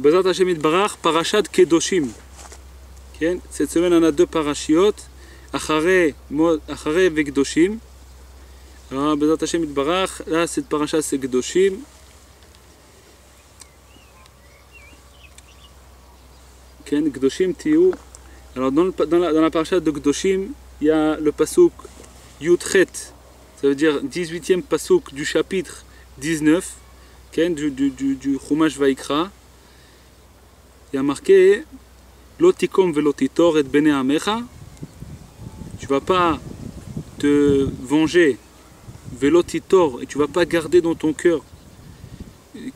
Bezat Hashem Yitbarach, Parashat Kedoshim. Cette semaine, on a deux parashiot, Acharei Vekdoshim. Alors, Bezat Hashem Yitbarach, là, cette parasha, c'est Kedoshim. Kedoshim Tiyu. Alors, dans la parasha de Kedoshim, il y a le pasuk Yutchet, ça veut dire 18e pasuk du chapitre 19, du Chumash Vaikra. Il y a marqué Lotikom velotitor et bene amecha. Tu vas pas te venger, velotitor, et tu vas pas garder dans ton cœur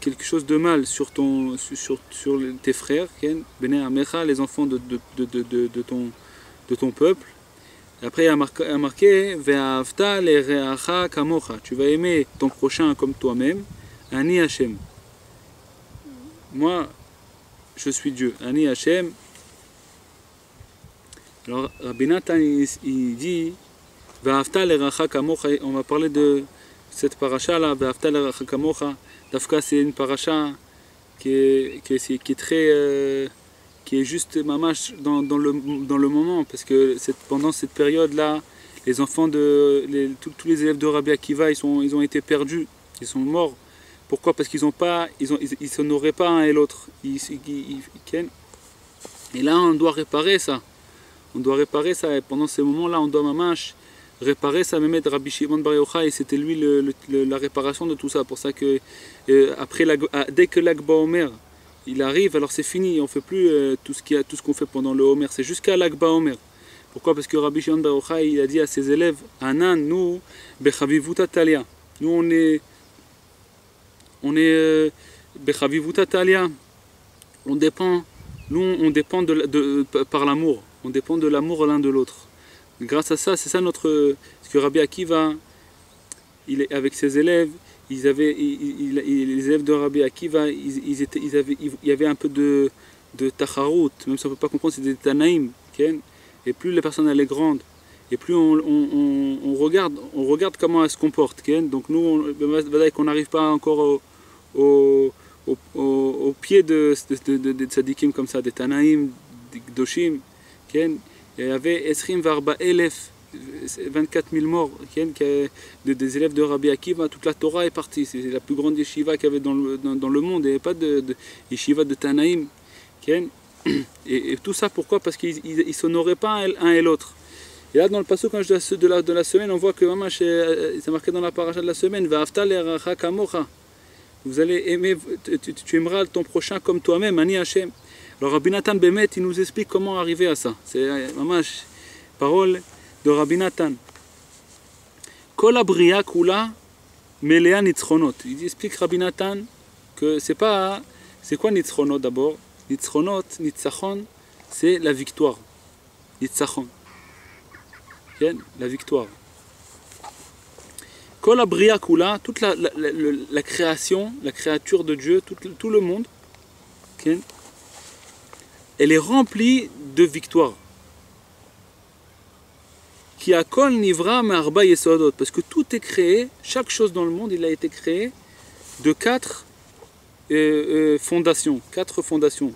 quelque chose de mal sur tes frères, bene amecha, les enfants de ton peuple. Et après il y a marqué ve'ahavta lereacha kamocha. Tu vas aimer ton prochain comme toi-même. Ani Hashem. Moi, je suis Dieu. Ani Hashem. Alors, Rabbi Nathan, il dit ve'ahavta lereacha kamocha. On va parler de cette paracha là. Ve'ahavta lereacha kamocha. Dafka, c'est une paracha qui est très qui est juste mamash dans le moment, parce que pendant cette période-là, les enfants tous les élèves de Rabbi Akiva, ils ont été perdus, ils sont morts. Pourquoi? Parce qu'ils s'honoraient pas un et l'autre. Et là, on doit réparer ça. On doit réparer ça, et pendant ces moments-là, on doit mamash réparer ça, même Rabbi Shimon Bar Yochai, c'était lui la réparation de tout ça. Pour ça que dès que l'Ag BaOmer il arrive, alors c'est fini, on ne fait plus tout ce qu'on fait pendant le Homer, c'est jusqu'à l'Ag BaOmer. Pourquoi? Parce que Rabbi Shimon Bar Yochai, il a dit à ses élèves, Anan, nous, Bechavivuta Talia, nous on est Bechavivuta Talia, on dépend par l'amour, on dépend de l'amour l'un de l'autre. Grâce à ça, c'est ça ce que Rabbi Akiva, avec ses élèves, les élèves de Rabbi Akiva, il y avait un peu de tacharut, même si on ne peut pas comprendre, c'est des tanaïm, et plus la personne elle est grande, et plus on regarde comment elle se comporte, donc nous, on n'arrive pas encore au pied de tzadikim comme ça, des tanaïm, des gdoshim, il y avait Esrim Varba Elef, 24 000 morts, des élèves de Rabbi Akiva. Toute la Torah est partie. C'est la plus grande yeshiva qu'il y avait dans le monde. Il n'y avait pas de yeshiva de Tanaïm. Et tout ça, pourquoi? Parce qu'ils ne s'honoraient pas un et l'autre. Et là, dans le passage de la semaine, on voit que c'est marqué dans la paracha de la semaine, Ve'ahavta le'reacha kamocha. Vous allez aimer, tu aimeras ton prochain comme toi-même, Ani Hashem. Alors Rabbi Nathan Bemet, il nous explique comment arriver à ça. C'est mamash, parole de Rabbi Nathan. Kol abriya kula melea nitzchonot. Il explique Rabbi Nathan que c'est quoi nitzchonot d'abord? Nitzchonot, nitzachon, c'est la victoire. Nitzachon. La victoire. Kol abriya kula, toute la création, la créature de Dieu, tout le monde, elle est remplie de victoires. Qui a kol nivra me'arba yesodot, parce que tout est créé, chaque chose dans le monde, il a été créé de 4 fondations. 4 fondations.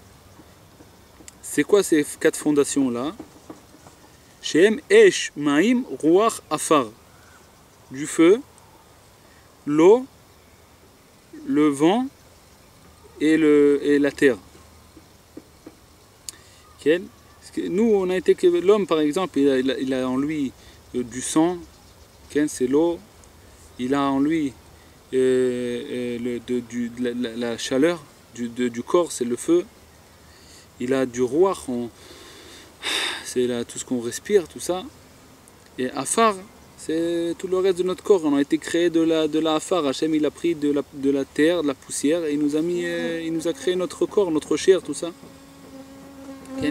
C'est quoi ces 4 fondations là? Shem esh ma'im ruach afar, du feu, l'eau, le vent et la terre. Nous, on a été l'homme, par exemple, il a en lui du sang, c'est l'eau. Il a en lui la chaleur du corps, c'est le feu. Il a du ruach, c'est tout ce qu'on respire, tout ça. Et afar, c'est tout le reste de notre corps. On a été créé de la afar. Hachem, il a pris de la terre, de la poussière, et il nous a créé notre corps, notre chair, tout ça.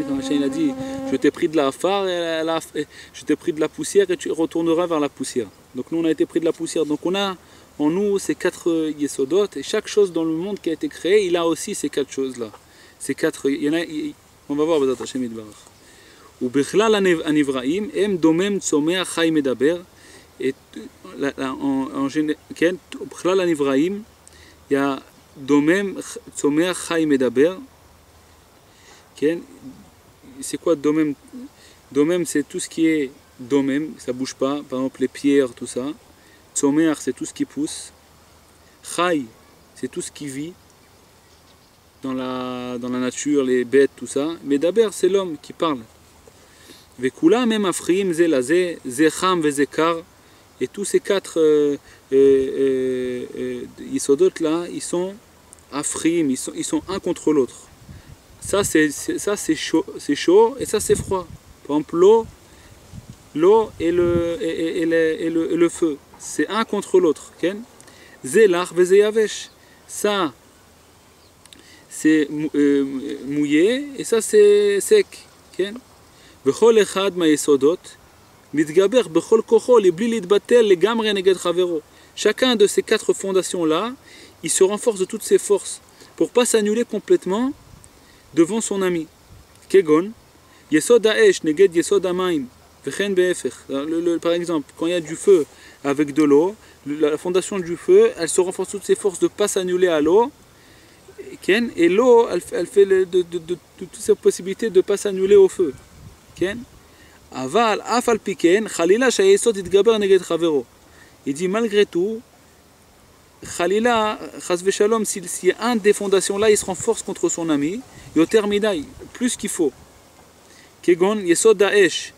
Comme Hachem il a dit, je t'ai pris de la afar, je t'ai pris de la poussière et tu retourneras vers la poussière. Donc nous on a été pris de la poussière. Donc on a en nous ces 4 yesodot, et chaque chose dans le monde qui a été créée, il a aussi ces 4 choses là. Ces 4, on va voir Bezat Hashem Yitbarach. Ou bichlal anivraim em domem tzomea chai medaber. Et en général, bichlal anivraim, il y a domem tzomea chai medaber. Ken, c'est quoi domem? Domem, c'est tout ce qui est domem, ça bouge pas. Par exemple, les pierres, tout ça. Tzomer, c'est tout ce qui pousse. Chai, c'est tout ce qui vit dans la nature, les bêtes, tout ça. Mais d'abord, c'est l'homme qui parle. Vekula même afrim, zelazé, zecham vezekar. Et tous ces quatre isodot là, ils sont afrim, ils sont un contre l'autre. Ça c'est chaud et ça c'est froid. Par exemple l'eau et le feu, c'est un contre l'autre. Zelach vezeyavesh. Ça c'est mouillé et ça c'est sec. Bechol echad ma'yesodot mitgaber bechol kocho libli litbatel legamre neged chavero. Chacun de ces quatre fondations là, il se renforce de toutes ses forces pour pas s'annuler complètement devant son ami. Kegon yesod ha'esh neged yesod ha'mayim vechen be'efech. Par exemple, quand il y a du feu avec de l'eau, la fondation du feu, elle se renforce toutes ses forces de pas s'annuler à l'eau. Et l'eau, elle fait de toutes ses possibilités de ne pas s'annuler au feu. Aval, afal piken, khalila shayesod itgaber neged chavero. Il dit malgré tout, khalila, chas v'shalom, si un des fondations là, il se renforce contre son ami, yoter midai, plus qu'il faut. Kegon yesod ha'esh,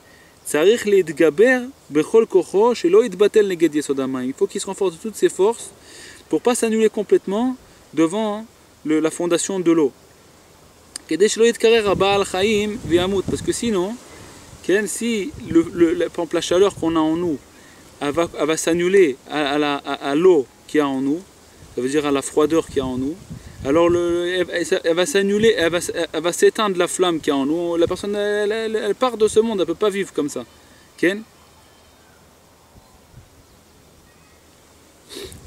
tzarich leitgaber bechol kocho shelo yitbatel neged yesod ha'mayim. Il faut qu'il se renforce de toutes ses forces pour pas s'annuler complètement devant la fondation de l'eau. Parce que sinon, si par exemple, la chaleur qu'on a en nous, elle va s'annuler à l'eau qu'il y a en nous, ça veut dire à la froideur qu'il y a en nous, alors elle va s'annuler, elle va s'éteindre la flamme qu'il y a en nous. La personne, elle part de ce monde, elle ne peut pas vivre comme ça.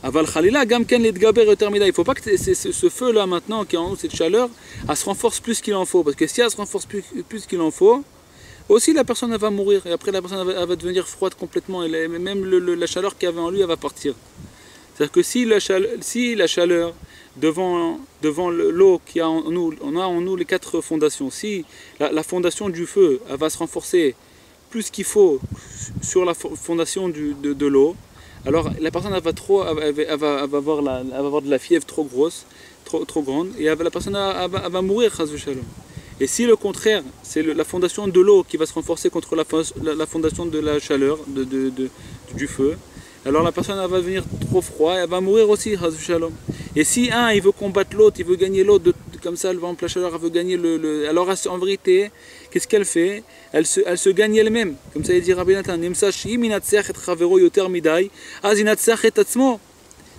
Aval Khalila, gam ken l'itgaber yoter midai. Il ne faut pas que ce feu-là maintenant, qui est en nous, cette chaleur, elle se renforce plus qu'il en faut. Parce que si elle se renforce plus qu'il en faut, aussi la personne elle va mourir. Et après la personne elle va devenir froide complètement. Et même la chaleur qu'il y avait en lui, elle va partir. C'est-à-dire que si la chaleur devant l'eau qui a en nous, on a en nous les quatre fondations. Si la fondation du feu, elle va se renforcer plus qu'il faut sur la fondation de l'eau, alors la personne elle va avoir de la fièvre trop grosse, trop grande, et la personne elle va mourir, chas v'shalom. Et si le contraire, c'est la fondation de l'eau qui va se renforcer contre la fondation de la chaleur, du feu, alors la personne elle va devenir trop froid, elle va mourir aussi, chas v'shalom. Et si un il veut combattre l'autre, il veut gagner l'autre, comme ça, la chaleur elle veut gagner alors en vérité, qu'est-ce qu'elle fait? Elle se gagne elle-même. Comme ça il dit Rabbi Nathan,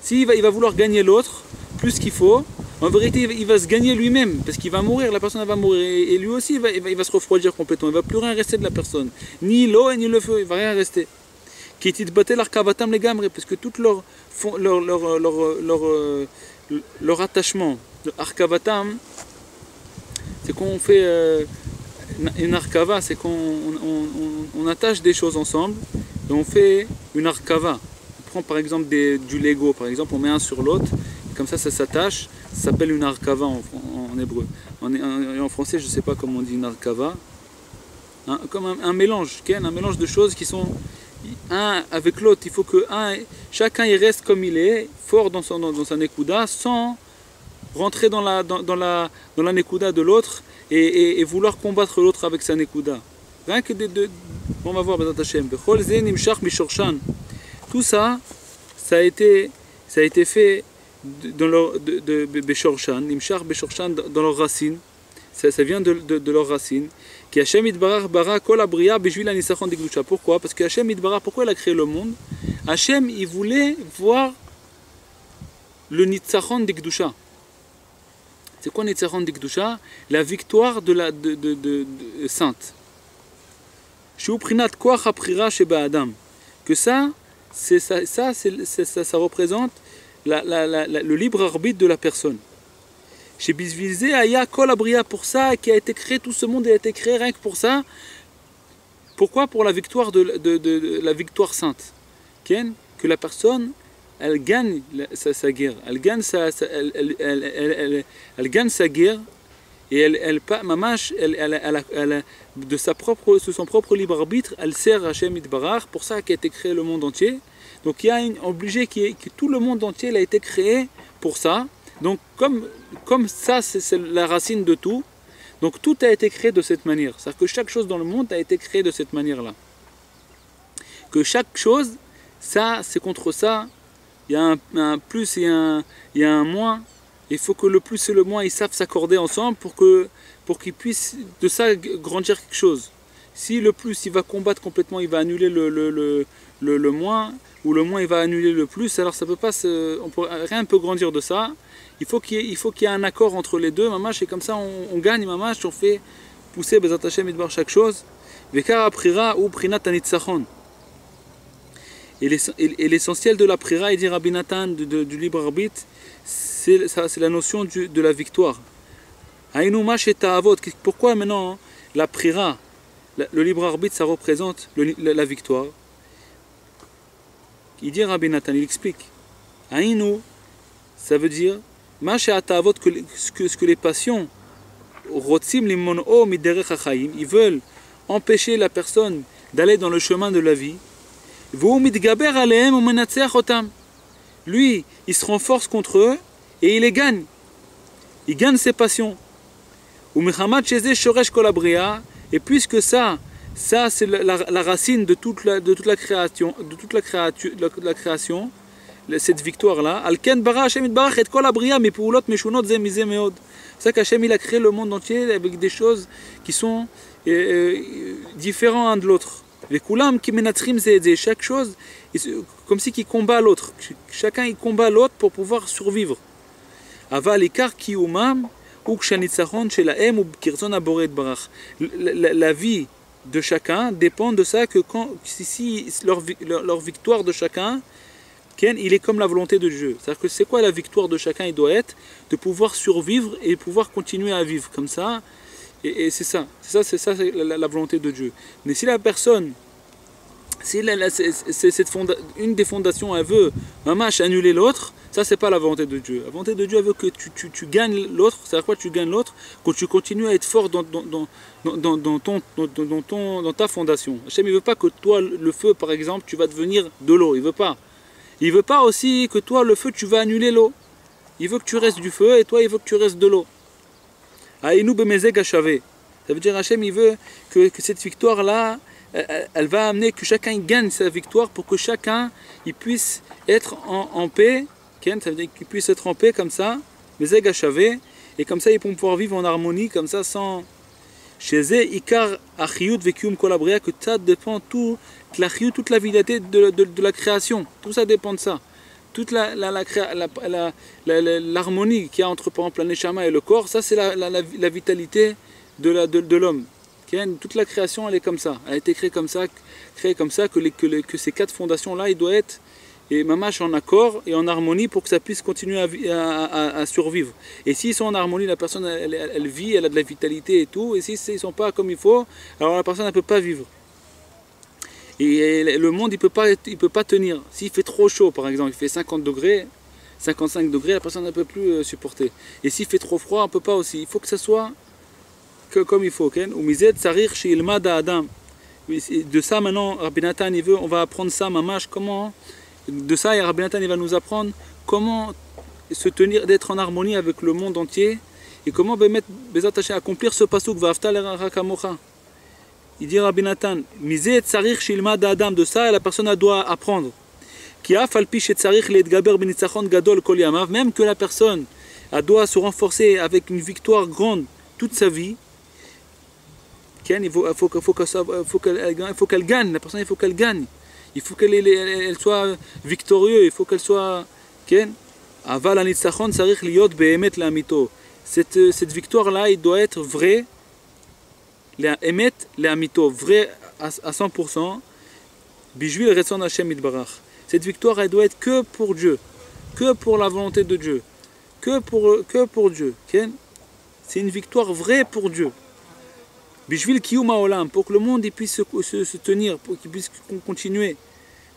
si il va vouloir gagner l'autre plus qu'il faut, en vérité il va se gagner lui-même parce qu'il va mourir, la personne elle va mourir et lui aussi il va se refroidir complètement, il ne va plus rien rester de la personne, ni l'eau ni le feu, il ne va rien rester. Parce que tout leur attachement, arkavatam, c'est qu'on fait une arkava, c'est qu'on attache des choses ensemble et on fait une arkava. On prend par exemple du Lego, par exemple, on met un sur l'autre, comme ça s'attache, ça s'appelle une arkava en hébreu. En français, je ne sais pas comment on dit une arkava. Comme un mélange, un mélange de choses qui sont un avec l'autre. Il faut que chacun il reste comme il est, fort dans sa nekuda, sans rentrer dans la nekuda de l'autre et vouloir combattre l'autre avec sa nekuda. Rien que on va voir Bezat Hashem. Tout ça, ça a été fait dans leur Beshorshan, Nimshach Beshorshan, dans leurs racines. Ça vient de leurs racines. Qui Hashem Yitbarach bara kol abriya b'shvil hanisachon d'Kedusha. Pourquoi? Parce que Hashem Yitbarach, pourquoi il a créé le monde? Hashem, il voulait voir le Nitzachon d'Kedusha. C'est quoi Nitzachon d'Kedusha? La victoire de sainte. Shu prinat koach haprira sheba Adam. Que ça représente le libre arbitre de la personne. Chez Bisvisé, Aya Kol Abria, pour ça, qui a été créé, tout ce monde a été créé rien que pour ça. Pourquoi? Pour la victoire de la victoire sainte. Que la personne, elle gagne sa guerre. Elle gagne sa guerre et mamash, de son propre libre arbitre, elle sert Hachem Itbarach, pour ça qu'a été créé le monde entier. Donc il y a obligé que tout le monde entier il a été créé pour ça. Donc comme ça c'est la racine de tout, donc tout a été créé de cette manière. C'est-à-dire que chaque chose dans le monde a été créée de cette manière-là. Que chaque chose, ça c'est contre ça, il y a un plus et il y a un moins. Il faut que le plus et le moins ils savent s'accorder ensemble pour qu'ils puissent de ça grandir quelque chose. Si le plus il va combattre complètement, il va annuler le moins, ou le moins il va annuler le plus, alors ça peut pas rien ne peut grandir de ça. Il faut qu'il y ait un accord entre les deux, mamash, et comme ça on gagne, mamash, on fait pousser Bezat Hashem Idbar chaque chose. Vekara prira ou prinat anitzachon. Et l'essentiel de la prira, il dit Rabbi Nathan, du libre arbitre, c'est la notion de la victoire. Pourquoi maintenant la prira, le libre arbitre, ça représente la victoire? Il dit Rabbi Nathan, il explique. Aïnou, ça veut dire ce que les passions, ils veulent empêcher la personne d'aller dans le chemin de la vie. Lui, il se renforce contre eux et il les gagne. Il gagne ses passions. Et puisque ça c'est la racine de toute la création, cette victoire-là. C'est qu'Hachem il a créé le monde entier avec des choses qui sont différentes l'un de l'autre. Les kulam qui menatrim c'est chaque chose comme si qui combat l'autre. Chacun il combat l'autre pour pouvoir survivre. Aval ikar kiumam ou kshanitsachon shelahem ou kirtzon aboret barach. La vie de chacun dépend de ça que si leur victoire de chacun, il est comme la volonté de Dieu. C'est-à-dire que c'est quoi la victoire de chacun? Il doit être de pouvoir survivre et pouvoir continuer à vivre comme ça. Et c'est ça, c'est la volonté de Dieu. Mais si la personne, une des fondations, elle veut annuler l'autre, ça c'est pas la volonté de Dieu. La volonté de Dieu elle veut que tu gagnes l'autre. C'est-à-dire quoi? Tu gagnes l'autre quand tu continues à être fort dans ta fondation. Hachem il veut pas que toi le feu par exemple tu vas devenir de l'eau. Il veut pas. Il veut pas aussi que toi le feu tu vas annuler l'eau. Il veut que tu restes du feu et toi il veut que tu restes de l'eau. Aïnou bemezeg achavé. Ça veut dire Hachem il veut que cette victoire là elle va amener que chacun gagne sa victoire pour que chacun il puisse être en paix. Ça veut dire qu'il puisse être en paix comme ça, mezeg achavé, et comme ça ils vont pouvoir vivre en harmonie comme ça sans chez eux ikar achiyut vekium kolabria, que ça dépend toute la vitalité de la création. Tout ça dépend de ça. Toute l'harmonie qu'il y a entre par exemple la neshama et le corps, ça c'est la vitalité de l'homme. Toute la création elle est comme ça, elle a été créée comme ça que ces quatre fondations là, il doit être et mamash en accord et en harmonie pour que ça puisse continuer à survivre. Et s'ils sont en harmonie, la personne elle vit, elle a de la vitalité et tout, et s'ils ne sont pas comme il faut, alors la personne ne peut pas vivre. Et le monde il peut pas tenir. S'il fait trop chaud par exemple, il fait 50 degrés, 55 degrés, la personne ne peut plus supporter. Et s'il fait trop froid, on ne peut pas aussi. Il faut que ça soit comme il faut. De ça maintenant, Rabbi Nathan il veut, on va apprendre ça, mamash, comment. De ça, et Rabbi Nathan il va nous apprendre comment se tenir, d'être en harmonie avec le monde entier et comment accomplir ce pasuk va'afta l'eracha kamocha. Il dit Rabbi Nathan, de ça la personne doit apprendre. Même que la personne elle doit se renforcer avec une victoire grande toute sa vie. Il faut qu'elle gagne, la personne il faut qu'elle gagne. Il faut qu'elle soit victorieuse, il faut qu'elle soit... Cette victoire-là, il doit être vrai, vrai à 100%. Cette victoire, elle doit être que pour Dieu, que pour la volonté de Dieu, que pour Dieu. C'est une victoire vraie pour Dieu. Pour que le monde il puisse se tenir, pour qu'il puisse continuer.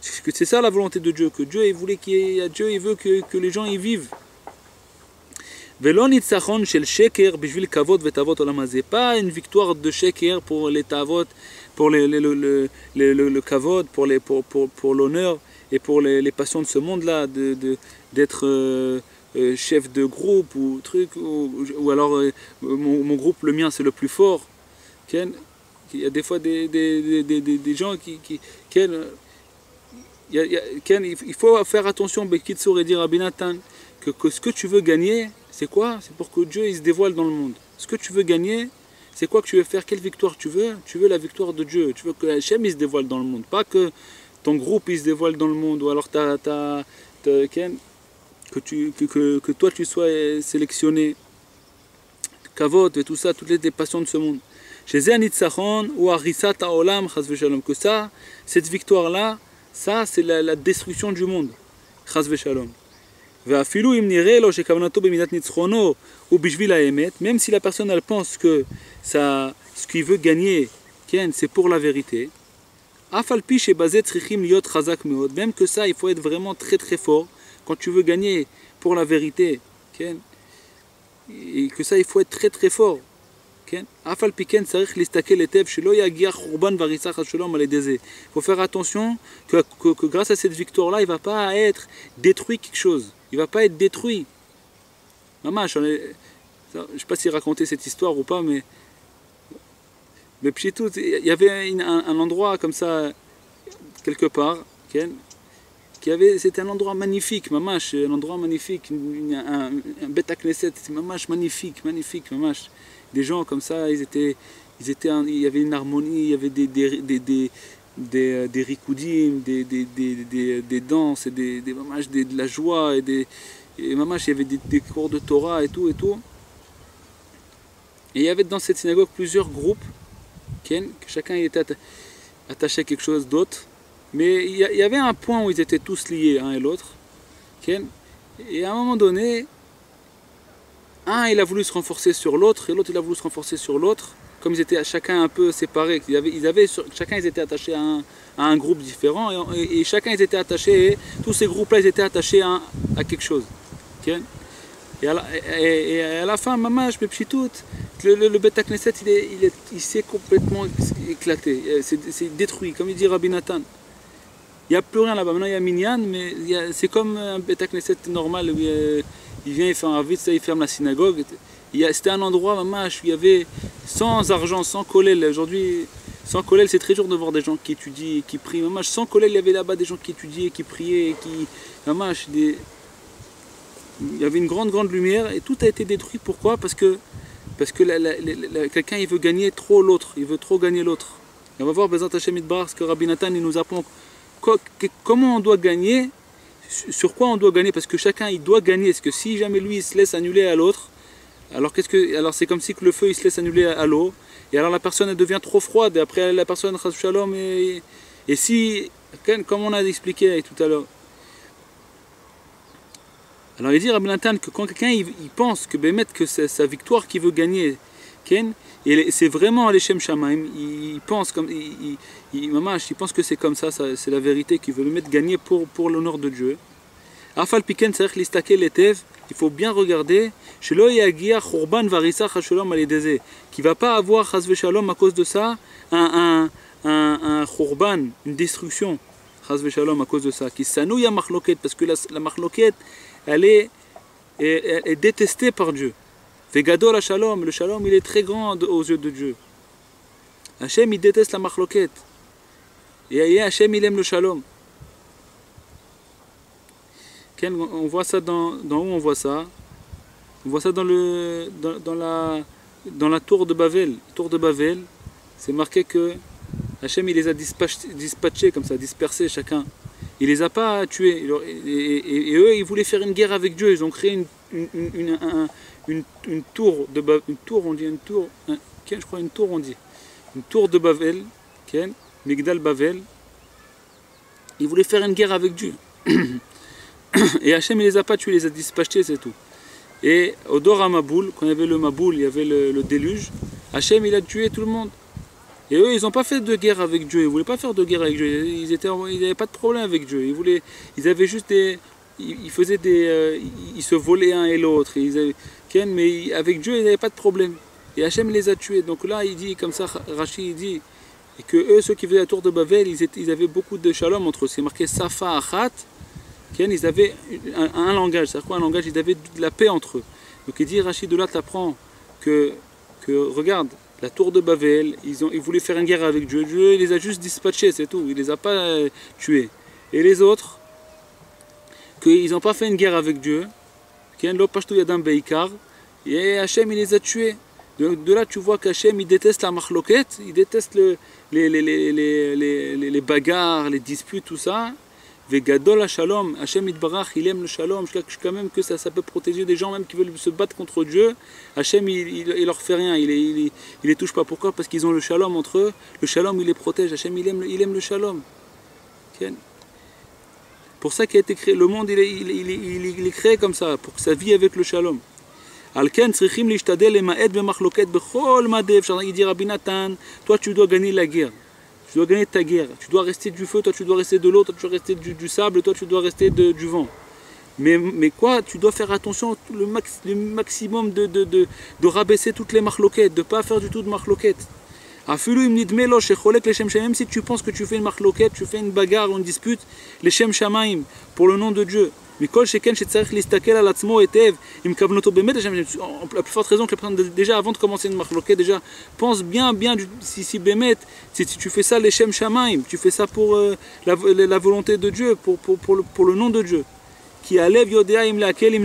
C'est ça la volonté de Dieu, que Dieu il voulait Dieu il veut que les gens y vivent. Velo nitzachon shel sheker bishvil kavod vetavot olam hazeh. Pas une victoire de sheker pour les tavot, pour le kavod, pour l'honneur et pour les passions de ce monde-là, d'être chef de groupe ou truc, ou alors mon groupe, le mien, c'est le plus fort. Il y a des fois des gens qui il faut faire attention, Bekitsour et dire à Binatan, que ce que tu veux gagner, c'est quoi? C'est pour que Dieu il se dévoile dans le monde. Ce que tu veux gagner, c'est quoi que tu veux faire? Quelle victoire tu veux? Tu veux la victoire de Dieu. Tu veux que Hachem il se dévoile dans le monde. Pas que ton groupe il se dévoile dans le monde, ou alors que toi tu sois sélectionné. Kavod et tout ça, toutes les passions de ce monde. Chez Zéanitzachon ou Arisat Haolam, que ça, cette victoire-là, ça c'est la destruction du monde. Chas v'shalom. Même si la personne elle pense que ça, ce qu'il veut gagner, c'est pour la vérité. Même que ça, il faut être vraiment très très fort. Quand tu veux gagner pour la vérité, et que ça, il faut être très très fort. Il faut faire attention que grâce à cette victoire-là, il ne va pas être détruit quelque chose. Il ne va pas être détruit. Maman, je ne sais pas si raconter cette histoire ou pas, mais Pchitout, il y avait un endroit comme ça, quelque part, c'était un endroit magnifique, mamash, un endroit magnifique, un Beth Knesset, c'est mamash magnifique, magnifique, mamash. Des gens comme ça, il y avait une harmonie, il y avait des rikoudim, des danses, et de la joie, et mamash, il y avait des cours de Torah et tout et tout. Et il y avait dans cette synagogue plusieurs groupes, que chacun était attaché à quelque chose d'autre. Mais il y avait un point où ils étaient tous liés, un et l'autre. Et à un moment donné, un il a voulu se renforcer sur l'autre, et l'autre il a voulu se renforcer sur l'autre. Comme ils étaient chacun un peu séparés, chacun ils étaient attachés à un groupe différent, et chacun ils étaient attachés, et tous ces groupes-là ils étaient attachés à quelque chose. Et à la fin, mamash, Pchitout, le Beth Knesset il s'est complètement éclaté, c'est détruit, comme il dit Rabbi Nathan. Il n'y a plus rien là-bas. Maintenant, il y a Minyan, mais c'est comme un Beth Knesset normal où il vient, il fait un ravit, il ferme la synagogue. C'était un endroit, mamash, où il y avait sans argent, sans kollel. Aujourd'hui, sans kollel, c'est très dur de voir des gens qui étudient, qui prient. Mamash, sans kollel, il y avait là-bas des gens qui étudiaient, qui priaient, mamash, il y avait une grande, grande lumière et tout a été détruit. Pourquoi? Parce que quelqu'un, il veut gagner trop l'autre, il veut trop gagner l'autre. Et on va voir, Bezat Hashem Idbar, ce que Rabbi Nathan il nous apprend. Comment on doit gagner, sur quoi on doit gagner, parce que chacun il doit gagner, parce que si jamais lui il se laisse annuler à l'autre, alors c'est comme si que le feu il se laisse annuler à l'eau, et alors la personne elle devient trop froide, et après la personne chas shalom, et si, comme on a expliqué tout à l'heure, alors il dit Rabbi Nathan que quand quelqu'un il pense que c'est sa victoire qu'il veut gagner, et c'est vraiment Leshem Shamaim, il pense comme il pense que c'est comme ça, c'est la vérité qu'il veut le mettre gagner pour l'honneur de Dieu. Afal Piken Sarech Listakel Letev, il faut bien regarder, Shelo Yagia Khurban Varisa Chasholom Aledeze, qui va pas avoir Chas Veshalom à cause de ça, un Khurban, une destruction, Chas Veshalom à cause de ça, qui Sanouya Machloket, parce que la Machloket, elle est détestée par Dieu. Vegadol Shalom, le Shalom il est très grand aux yeux de Dieu. Hachem il déteste la Machloket. Et Hachem il aime le Shalom. On voit ça dans où on voit ça? On voit ça dans la tour de Bavel. Tour de Bavel, c'est marqué que Hachem il les a dispatchés comme ça, dispersés chacun. Il les a pas tués. Et eux ils voulaient faire une guerre avec Dieu. Ils ont créé une tour de Bavel, je crois une tour on dit. Une tour de Bavel, Migdal Bavel. Ils voulaient faire une guerre avec Dieu. Et Hachem il les a pas tués, il les a dispatchés, c'est tout. Et au Dor Maboul, quand il y avait le Maboul, il y avait le déluge, Hachem il a tué tout le monde. Et eux ils n'ont pas fait de guerre avec Dieu, ils ne voulaient pas faire de guerre avec Dieu, ils n'avaient pas de problème avec Dieu, ils avaient juste ils faisaient ils se volaient un et l'autre. Mais avec Dieu, ils n'avaient pas de problème. Et Hachem les a tués. Donc là, il dit, comme ça, Rashi, il dit, et que eux, ceux qui faisaient la tour de Babel, ils avaient beaucoup de shalom entre eux. C'est marqué Safa Achat. Ils avaient un langage. C'est-à-dire quoi un langage? Ils avaient de la paix entre eux. Donc il dit, Rashi, de là, tu apprends que regarde, la tour de Babel, ils voulaient faire une guerre avec Dieu. Dieu les a juste dispatchés, c'est tout. Il les a pas tués. Et les autres, qu'ils n'ont pas fait une guerre avec Dieu. Et Hachem, il les a tués. De là, tu vois qu'Hachem, il déteste la machloket, il déteste les bagarres, les disputes, tout ça. Vegadol shalom, Hachem itbarach, il aime le shalom, jusqu'à même que ça peut protéger des gens même qui veulent se battre contre Dieu. Hachem, il leur fait rien, il les touche pas. Pourquoi? Parce qu'ils ont le shalom entre eux. Le shalom, il les protège. Hachem, il aime le shalom. Pour ça qu'il a été créé. Le monde, il est créé comme ça, pour que ça vit avec le shalom. Il dit Rabbi Nathan, toi tu dois gagner la guerre, tu dois gagner ta guerre, tu dois rester du feu, toi tu dois rester de l'eau, toi tu dois rester du sable, toi tu dois rester du vent. Mais quoi, tu dois faire attention le maximum de rabaisser toutes les marloquettes, de ne pas faire du tout de marloquettes. Même si tu penses que tu fais une marloquette, tu fais une bagarre ou une dispute, les Shem Shamaim, pour le nom de Dieu. Mais la plus forte raison que la personne, déjà avant de commencer une marloquette, déjà pense bien si Bémet, si tu fais ça les Shem Shamaim, tu fais ça pour la volonté de Dieu, pour le nom de Dieu. Qui alève Yodéaim lakelim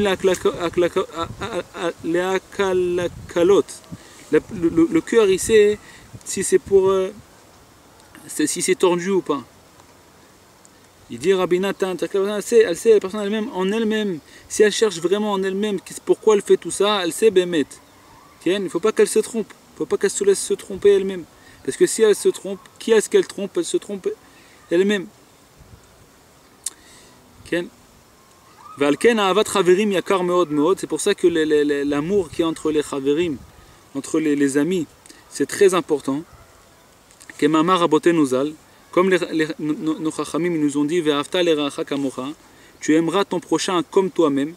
l'akalot. Le cœur, il sait si c'est pour si c'est tordu ou pas. Il dit Rabbi Nathan, elle sait la personne elle-même, en elle-même, si elle cherche vraiment en elle-même pourquoi elle fait tout ça, elle sait Bémet. Il ne faut pas qu'elle se trompe, il ne faut pas qu'elle se laisse se tromper elle-même. Parce que si elle se trompe, qui est-ce qu'elle trompe? Elle se trompe elle-même. C'est pour ça que l'amour qui est entre les chaverim, entre les amis, c'est très important. Comme nos chachamim nous ont dit, tu aimeras ton prochain comme toi-même.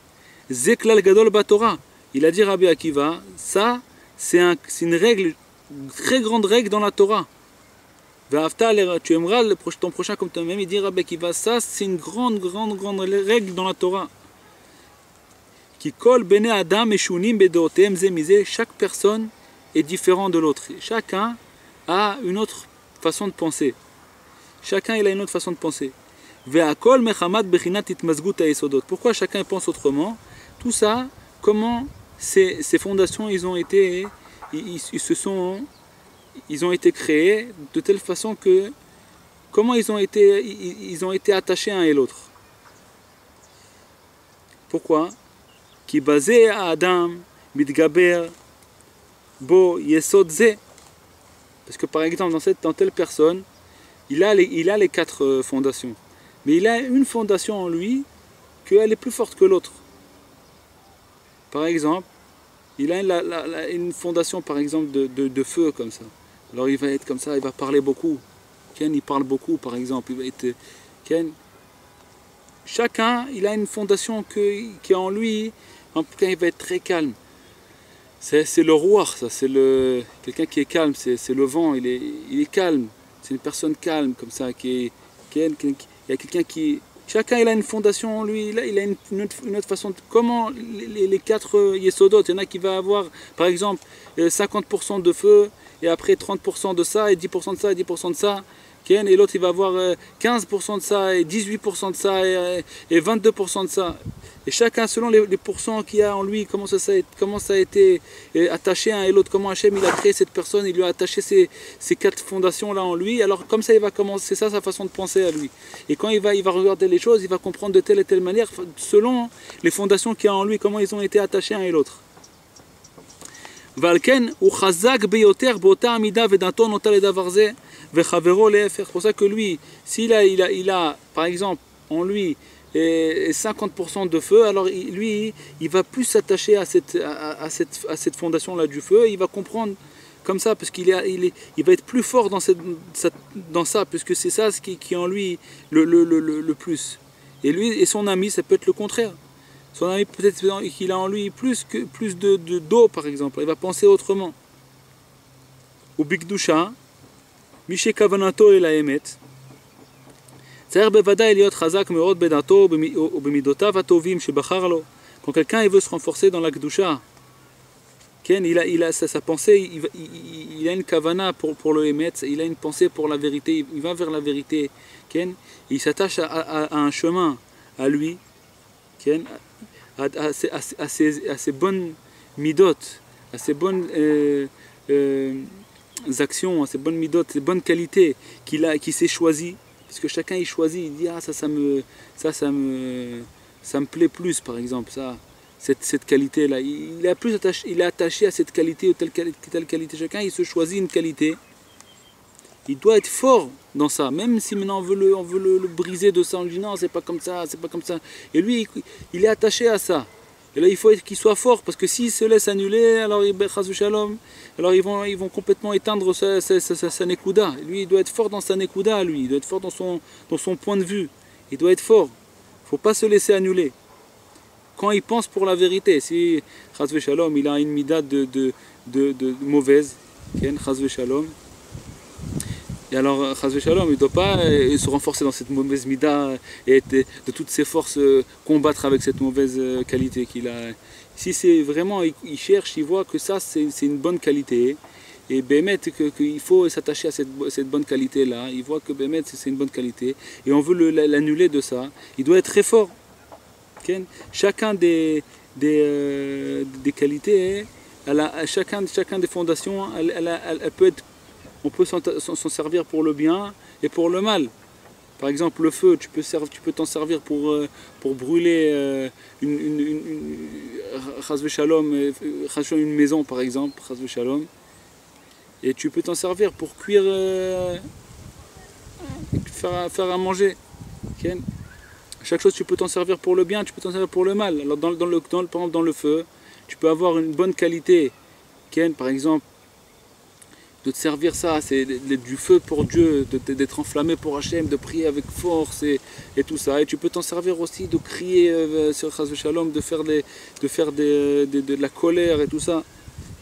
Zeklal gadol batorah. Il a dit Rabbi Akiva, ça c'est une règle, une très grande règle dans la Torah. Tu aimeras ton prochain comme toi-même. Il dit Rabbi Akiva, ça c'est une grande règle dans la Torah. Qui colle bene adam et shunim bedotem zemizé. Chaque personne est différente de l'autre. Chacun a une autre façon de penser. Chacun il a une autre façon de penser. Pourquoi chacun pense autrement? Tout ça, comment ces fondations ils ont été créées de telle façon que comment ils ont été attachés un et l'autre. Pourquoi? Qui basé à Adam mitgaber bo yesod ze. Parce que par exemple dans telle personne il a les quatre fondations. Mais il a une fondation en lui qu'elle est plus forte que l'autre. Par exemple, il a une fondation par exemple de feu comme ça. Alors il va être comme ça, il va parler beaucoup. Ken, il parle beaucoup par exemple. Il va être, Ken, chacun, il a une fondation qui est en lui. En tout cas, il va être très calme. C'est le roi, ça. C'est quelqu'un qui est calme. C'est le vent. Il est calme. C'est une personne calme comme ça. Il y a quelqu'un qui... Chacun il a une fondation en lui. Il a une autre façon de... Comment les quatre yesodot, il y en a qui va avoir, par exemple, 50% de feu, et après 30% de ça, et 10% de ça, et 10% de ça. Et l'autre il va avoir 15% de ça, et 18% de ça, et 22% de ça. Et chacun selon les pourcents qu'il y a en lui, comment ça a été attaché un et l'autre, comment Hachem il a créé cette personne, il lui a attaché ces quatre fondations là en lui, alors comme ça il va commencer, c'est ça sa façon de penser à lui. Et quand il va regarder les choses, il va comprendre de telle et telle manière, selon les fondations qu'il y a en lui, comment ils ont été attachés un et l'autre. C'est pour ça que lui, s'il a par exemple en lui 50% de feu, alors lui il va plus s'attacher à cette fondation là du feu, il va comprendre comme ça parce il va être plus fort dans ça puisque c'est ça ce qui est en lui le plus. Et lui et son ami, ça peut être le contraire. Son ami, peut-être qu'il a en lui plus d'eau, par exemple. Il va penser autrement. Ou bikdusha, mishe kavanato el haemet. Tzarech bevadai liot chazak meod bedato ou bemidotav hatovim shebachar lo. Quand quelqu'un veut se renforcer dans la kedusha, il a sa pensée, il a une kavana pour le emet, il a une pensée pour la vérité, il va vers la vérité. Il s'attache à un chemin, à lui, à ses bonnes midot, à ses bonnes actions, à ses bonnes midot, ses bonnes qualités qu'il s'est choisi. Parce que chacun il choisit, il dit ça me plaît plus, par exemple, cette qualité-là. Il est attaché à cette qualité ou telle qualité. Chacun il se choisit une qualité. Il doit être fort dans ça, même si maintenant on veut le briser de ça, on lui dit non, c'est pas comme ça, c'est pas comme ça. Et lui, il est attaché à ça. Et là, il faut qu'il soit fort, parce que s'il se laisse annuler, alors ils vont complètement éteindre sa nekuda. Lui, il doit être fort dans sa nekuda, lui. Il doit être fort dans son point de vue. Il doit être fort. Il ne faut pas se laisser annuler. Quand il pense pour la vérité, si Chazve Shalom, il a une mida de mauvaise, Chazve Shalom, et alors, Chazve Shalom, il ne doit pas se renforcer dans cette mauvaise mida et de toutes ses forces combattre avec cette mauvaise qualité qu'il a. Si c'est vraiment, il cherche, il voit que ça, c'est une bonne qualité. Et Bémet, qu'il faut s'attacher à cette bonne qualité-là. Il voit que Bémet, c'est une bonne qualité. Et on veut l'annuler de ça. Il doit être très fort. Okay? Chacun des qualités, chacun des fondations, elle peut être. On peut s'en servir pour le bien et pour le mal. Par exemple, le feu, tu peux t'en servir pour brûler une maison, par exemple, chazve shalom. Et tu peux t'en servir pour cuire, faire à manger. Okay? Chaque chose, tu peux t'en servir pour le bien, tu peux t'en servir pour le mal. Alors, par exemple, dans le feu, tu peux avoir une bonne qualité. Okay? Par exemple, de te servir ça, c'est du feu pour Dieu, d'être enflammé pour Hachem, de prier avec force et tout ça. Et tu peux t'en servir aussi de crier sur Chazve Shalom, de faire de la colère et tout ça.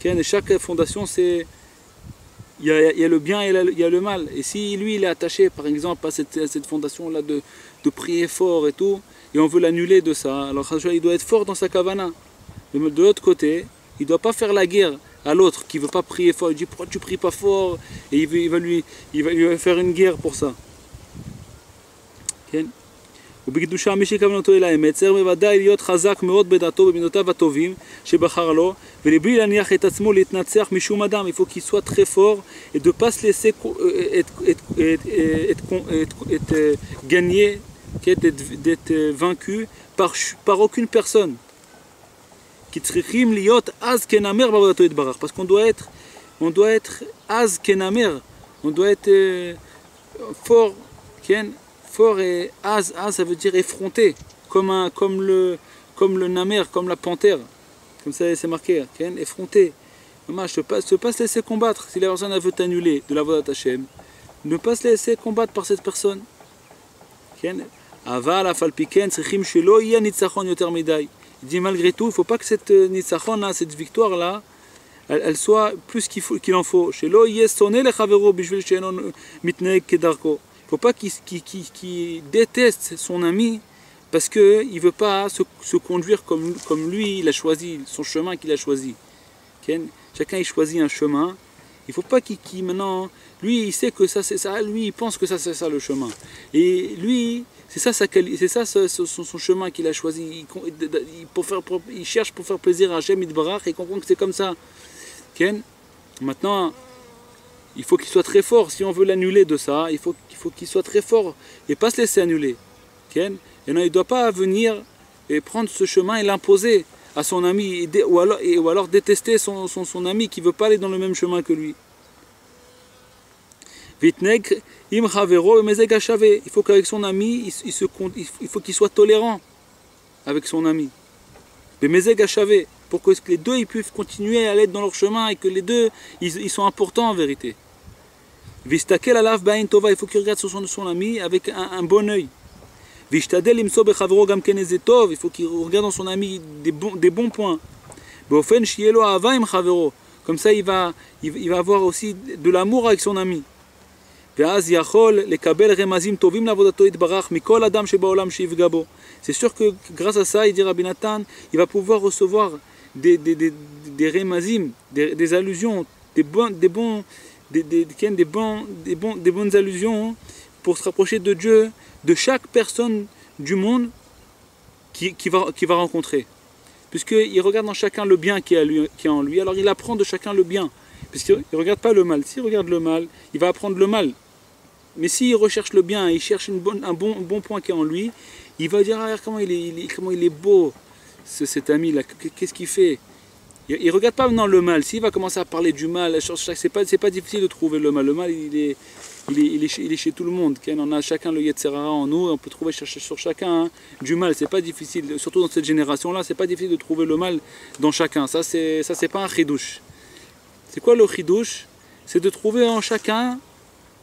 Et chaque fondation, il y a le bien et il y a le mal. Et si lui, il est attaché, par exemple, à cette fondation-là de prier fort et tout, et on veut l'annuler de ça, alors il doit être fort dans sa kavana. Mais de l'autre côté, il ne doit pas faire la guerre à l'autre qui ne veut pas prier fort. Il dit pourquoi tu ne pries pas fort, et il va lui faire une guerre pour ça. ובקדושה מי שכוונתו אל האמת צריך בוודאי להיות חזק מאוד בדעתו ובמינותיו הטובים שבחר לו ולבלי להניח את עצמו להתנצח משום אדם. Il faut qu'il soit très fort et de ne pas se laisser être gagné, d'être vaincu par aucune personne. Parce qu'on doit être az kenamer, on doit être fort, fort et az ça veut dire effronté, comme le namer, comme la panthère, comme ça c'est marqué, effronté. Je ne peux pas se laisser combattre. Si la personne veut t'annuler de la voie d'Hachem, ne pas se laisser combattre par cette personne. Aval afalpiken tzrichim shelo yeh nitzachon yoter midai. Il dit malgré tout, il ne faut pas que cette nitzachon, cette victoire-là, elle soit plus qu'il en faut. Il ne faut pas qu'il déteste son ami parce qu'il ne veut pas se conduire comme lui, il a choisi, son chemin qu'il a choisi. Chacun il choisit un chemin. Il ne faut pas qu'il maintenant, lui il sait que ça c'est ça, lui il pense que ça c'est ça le chemin. Et lui, c'est ça son chemin qu'il a choisi. Il cherche pour faire plaisir à Hachem Yitbarach et il comprend que c'est comme ça. Maintenant, il faut qu'il soit très fort. Si on veut l'annuler de ça, il faut qu'il soit très fort et pas se laisser annuler. Et non, il ne doit pas venir et prendre ce chemin et l'imposer à son ami ou alors détester son ami qui ne veut pas aller dans le même chemin que lui. Il faut qu'avec son ami, il faut qu'il soit tolérant avec son ami. Pour que les deux ils puissent continuer à aller dans leur chemin et que les deux ils sont importants en vérité. Il faut qu'il regarde son ami avec un bon œil. Vishtadel imso bechavero gam ken eze tov, il faut qu'il regarde dans son ami des bons points. Beofen shielo ahava im chavero, comme ça il va avoir aussi de l'amour avec son ami. ואז יכול לקבל רמזים טובים לעבודתו יתברך מכל אדם שבעולם שיפגע בו. C'est sûr que grâce à ça, il dit Rabbi Nathan, il va pouvoir recevoir des remazim, des allusions, des bonnes allusions pour se rapprocher de Dieu, de chaque personne du monde qui va rencontrer. Puisqu'il regarde dans chacun le bien qui est en lui, alors il apprend de chacun le bien. Puisqu'il ne regarde pas le mal. S'il regarde le mal, il va apprendre le mal. Mais s'il recherche le bien, il cherche un bon point qui est en lui, il va dire ah, comment il est beau cet ami-là, qu'est-ce qu'il fait. Il ne regarde pas maintenant le mal. S'il va commencer à parler du mal, c'est pas difficile de trouver le mal. Le mal, il est chez tout le monde. On a chacun le Yetzer Hara en nous, on peut trouver sur chacun du mal. C'est pas difficile, surtout dans cette génération-là, c'est pas difficile de trouver le mal dans chacun. Ça c'est pas un chidouche. C'est quoi le chidouche? C'est de trouver en chacun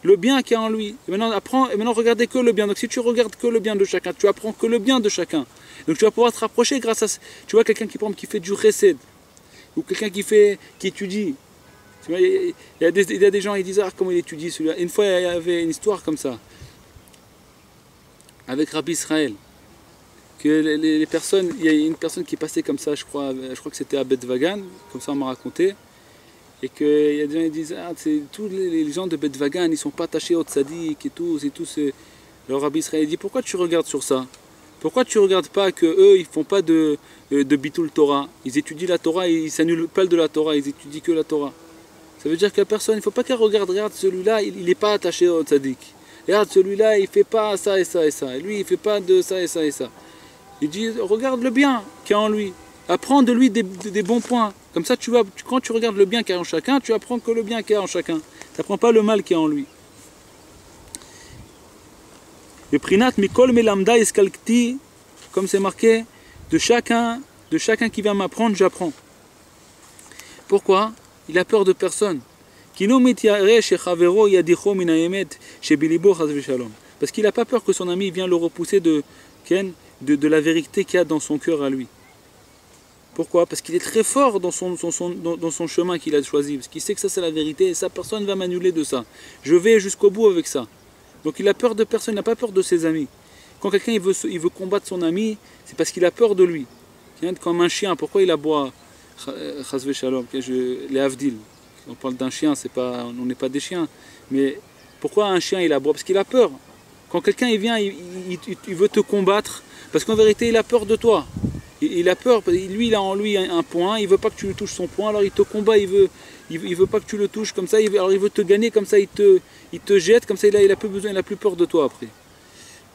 le bien qu'il y a en lui. Et maintenant regardez que le bien. Donc si tu regardes que le bien de chacun, tu apprends que le bien de chacun. Donc tu vas pouvoir te rapprocher grâce à ça. Tu vois quelqu'un qui fait du chesed, ou quelqu'un qui étudie. Tu vois, il y a des gens qui disent ah comment il étudie celui-là. Une fois il y avait une histoire comme ça avec Rabbi Israël. Que les personnes, il y a une personne qui passait comme ça, je crois que c'était à Bet Vagan, comme ça on m'a raconté. Et qu'il y a des gens qui disent ah, tous les gens de Bet Vagan, ils sont pas attachés au tzaddik et tout, c'est tout. Alors Rabbi Israël dit pourquoi tu regardes sur ça? Pourquoi tu regardes pas que eux ils font pas de bitul Torah? Ils étudient la Torah, ils s'annulent pas de la Torah, ils étudient que la Torah. Ça veut dire que la personne, il faut pas qu'elle regarde celui-là, il n'est pas attaché au tzaddik. Regarde celui-là, il fait pas ça et ça et ça. Et lui, il fait pas de ça et ça et ça. Il dit regarde le bien qu'il y a en lui. Apprends de lui des bons points. Comme ça, quand tu regardes le bien qu'il y a en chacun, tu apprends que le bien qu'il y a en chacun. Tu n'apprends pas le mal qu'il y a en lui. Le prinat mikol melamda eskalkti, comme c'est marqué, de chacun qui vient m'apprendre, j'apprends. Pourquoi? Il a peur de personne. Parce qu'il n'a pas peur que son ami vienne le repousser de la vérité qu'il y a dans son cœur à lui. Pourquoi? Parce qu'il est très fort dans son chemin qu'il a choisi. Parce qu'il sait que ça c'est la vérité et ça, personne ne va m'annuler de ça. Je vais jusqu'au bout avec ça. Donc il a peur de personne, il n'a pas peur de ses amis. Quand quelqu'un il veut combattre son ami, c'est parce qu'il a peur de lui. Comme un chien, pourquoi il aboie? Chazve shalom, les avdil. On parle d'un chien, on n'est pas des chiens. Mais pourquoi un chien il aboie? Parce qu'il a peur. Quand quelqu'un il vient, il veut te combattre, parce qu'en vérité il a peur de toi. Il a peur, lui il a en lui un point, il veut pas que tu le touches son point, alors il te combat, il veut pas que tu le touches comme ça, alors il veut te gagner comme ça, il te jette comme ça, il a plus besoin, il a plus peur de toi après.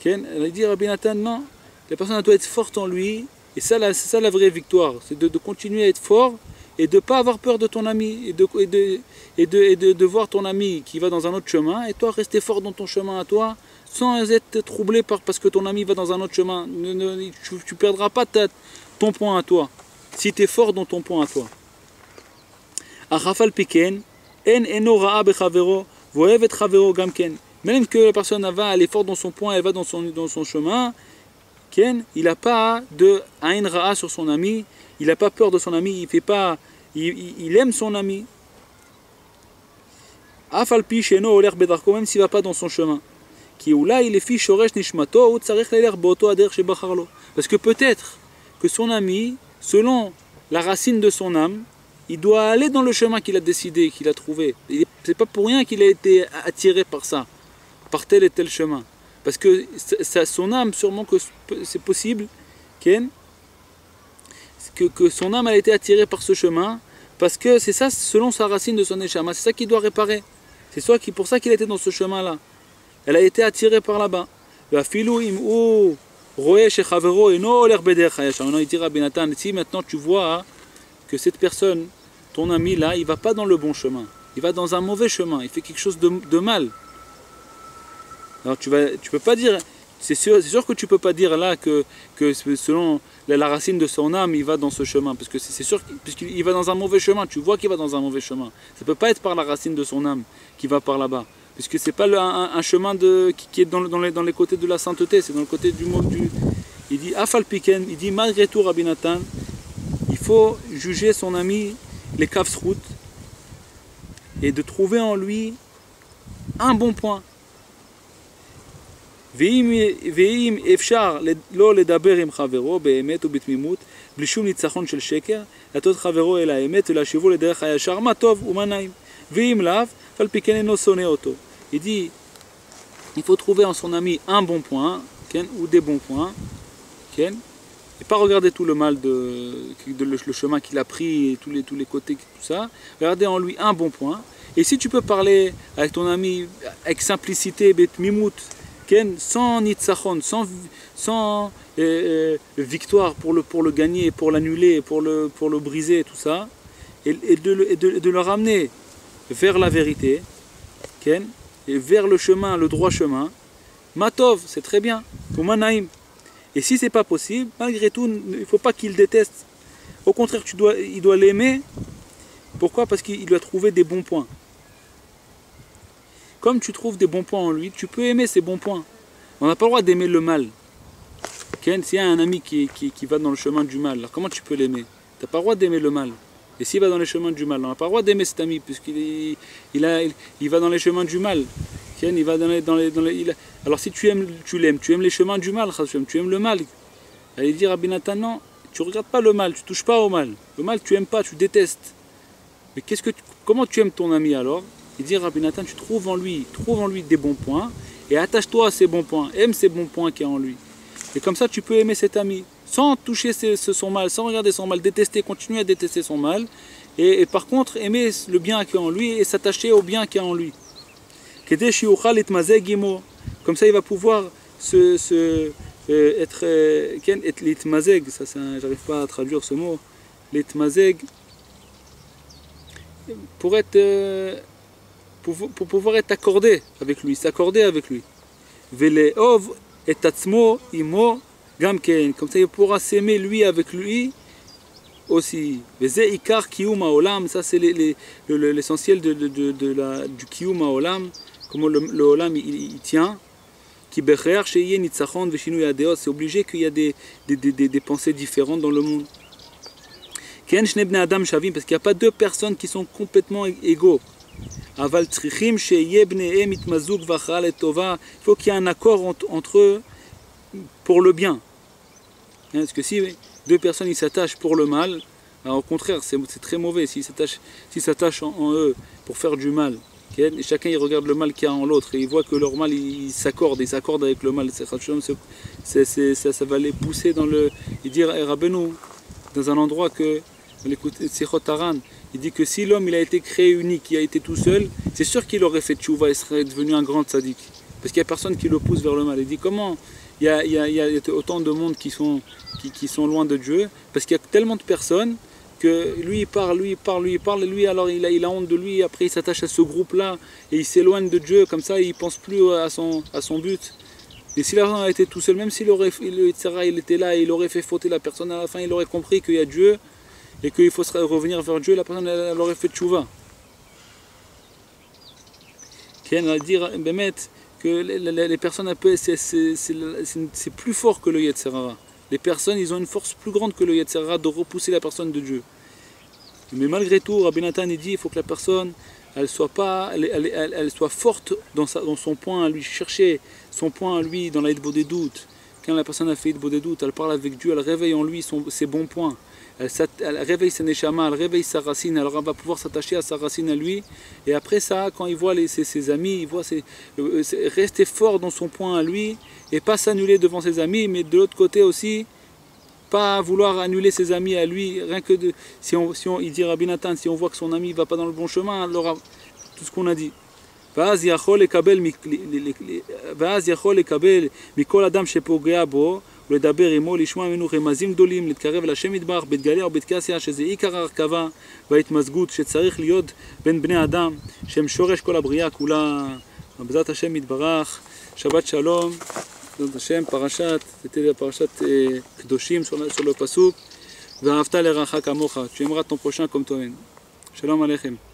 Alors il dit Rabbi Nathan, non, la personne doit être forte en lui, et c'est ça la vraie victoire, c'est de continuer à être fort et de ne pas avoir peur de ton ami, et de voir ton ami qui va dans un autre chemin, et toi rester fort dans ton chemin à toi, sans être troublé parce que ton ami va dans un autre chemin. Tu ne perdras pas ton point à toi, si tu es fort dans ton point à toi. Même que la personne elle est forte dans son point, elle va dans son chemin, il n'a pas de aïn ra'a sur son ami, il n'a pas peur de son ami, il aime son ami. Même s'il ne va pas dans son chemin. Parce que peut-être que son ami, selon la racine de son âme, il doit aller dans le chemin qu'il a décidé, qu'il a trouvé. C'est pas pour rien qu'il a été attiré par ça, par tel et tel chemin. Parce que son âme, sûrement que c'est possible que son âme a été attirée par ce chemin, parce que c'est ça selon sa racine de son échama, c'est ça qu'il doit réparer. C'est pour ça qu'il était dans ce chemin-là. Elle a été attirée par là-bas. Maintenant, il dit Rabbi Nathan, si maintenant tu vois que cette personne, ton ami là, il ne va pas dans le bon chemin, il va dans un mauvais chemin, il fait quelque chose de mal. Alors tu peux pas dire, c'est sûr que tu peux pas dire là que selon la racine de son âme, il va dans ce chemin, parce que c'est sûr, puisqu'il va dans un mauvais chemin, tu vois qu'il va dans un mauvais chemin. Ça peut pas être par la racine de son âme qu'il va par là-bas. puisque c'est pas un chemin qui est dans les côtés de la sainteté, c'est dans le côté du mot du. Il dit Afal Piken, il dit malgré tout Rabbi Nathan, il faut juger son ami les kafsrout et de trouver en lui un bon point. ואם אפשר לא לדבר עם חברו באמת ובתמימות בלי שום ניצחון של שקר, להטות חברו אל האמת ולהשיבו לדרך הישר, מה טוב ומה נעים. ואם לאו, אף פי כן אינו שונא אותו. Il dit, il faut trouver en son ami un bon point, ou des bons points, et pas regarder tout le mal le chemin qu'il a pris, et tous les côtés, tout ça. Regarder en lui un bon point. Et si tu peux parler avec ton ami avec simplicité, betmimout, sans nitzachon, sans victoire pour le gagner, pour l'annuler, pour le briser, tout ça, et de le ramener vers la vérité, et vers le chemin, le droit chemin, matov, c'est très bien, pour manaïm. Et si c'est pas possible, malgré tout, il ne faut pas qu'il déteste. Au contraire, il doit l'aimer. Pourquoi? Parce qu'il doit trouver des bons points. Comme tu trouves des bons points en lui, tu peux aimer ces bons points. On n'a pas le droit d'aimer le mal. S'il y a un ami qui va dans le chemin du mal, alors comment tu peux l'aimer? Tu n'as pas le droit d'aimer le mal. Et s'il va dans les chemins du mal, on n'a pas le droit d'aimer cet ami, puisqu'il va dans les chemins du mal. Il va alors si tu l'aimes, tu aimes les chemins du mal, tu aimes le mal. Allez dire à Rabbi Nathan, non, tu ne regardes pas le mal, tu ne touches pas au mal. Le mal, tu n'aimes pas, tu détestes. Mais comment tu aimes ton ami alors? Il dit Rabbi Nathan, tu trouves en lui des bons points et attache-toi à ces bons points, aime ces bons points qu'il y a en lui. Et comme ça, tu peux aimer cet ami sans toucher son mal, sans regarder son mal, continuer à détester son mal. Et par contre, aimer le bien qu'il y a en lui et s'attacher au bien qu'il y a en lui. Comme ça, il va pouvoir être l'itmazeg, ça j'arrive pas à traduire ce mot, l'itmazeg, pour pouvoir être accordé avec lui, s'accorder avec lui. Veleov et tatzmo imo gamken, comme ça il pourra s'aimer lui avec lui aussi. Veze ikar kiyum haolam, ça c'est l'essentiel du kiyum haolam, comment le olam il tient. Qui becher sheyeh nitzachon veshinui hadeot, c'est obligé qu'il y a des pensées différentes dans le monde. Ken shne bnei adam shavim, parce qu'il n'y a pas deux personnes qui sont complètement égaux. Aval tzrichim sheyeh bneihem itmazuk vachal et tova, il faut qu'il y ait un accord entre eux pour le bien. Parce que si deux personnes ils s'attachent pour le mal, alors au contraire c'est très mauvais. S'ils s'attachent en eux pour faire du mal, et chacun il regarde le mal qu'il y a en l'autre et il voit que leur mal ils s'accordent avec le mal, ça va les pousser dans le. Il dit Rabbeinu dans un endroit que l'écoute Sichot Haran, il dit que si l'homme il a été créé unique, il a été tout seul, c'est sûr qu'il aurait fait tchouva, il serait devenu un grand tzaddik, parce qu'il n'y a personne qui le pousse vers le mal. Il dit comment il y a autant de monde qui sont loin de Dieu, parce qu'il y a tellement de personnes que lui il parle, et lui alors il a honte de lui, après il s'attache à ce groupe-là, et il s'éloigne de Dieu, comme ça il ne pense plus à son but. Et si la personne a été tout seul, même s'il il était là et il aurait fait fauter la personne, à la fin il aurait compris qu'il y a Dieu, et qu'il faut revenir vers Dieu, la personne elle aurait fait tchouva. Ken va dire que les personnes un peu, c'est plus fort que le Yetzer Hara. Les personnes, ils ont une force plus grande que le Yetzer Hara de repousser la personne de Dieu. Mais malgré tout, Rabbi Nathan il dit il faut que la personne elle soit forte dans son point à lui, chercher son point à lui dans la Hitbo des doutes. Quand la personne a fait Hitbo des doutes, elle parle avec Dieu, elle réveille en lui ses bons points. Elle réveille sa neshama, elle réveille sa racine, elle va pouvoir s'attacher à sa racine à lui. Et après ça, quand il voit ses amis, il voit rester fort dans son point à lui et pas s'annuler devant ses amis, mais de l'autre côté aussi, pas vouloir annuler ses amis à lui. Rien que il dit Rabbi Nathan, si on voit que son ami ne va pas dans le bon chemin, alors tout ce qu'on a dit. ואז יכול לקבל מכל אדם שפוגע בו ולדבר עמו, לשמוע ממנו רמזים גדולים, להתקרב אל השם יתברך, בהתגליה ובהתכסיה, שזה עיקר ההרכבה וההתמזגות שצריך להיות בין בני אדם, שהם שורש כל הבריאה כולה. בעזרת השם יתברך, שבת שלום, בעזרת השם, c'était la parashat קדושים sur le pasuk, ואהבת לרעך כמוך, tu aimeras ton prochain comme toi-même. Shalom Aleichem.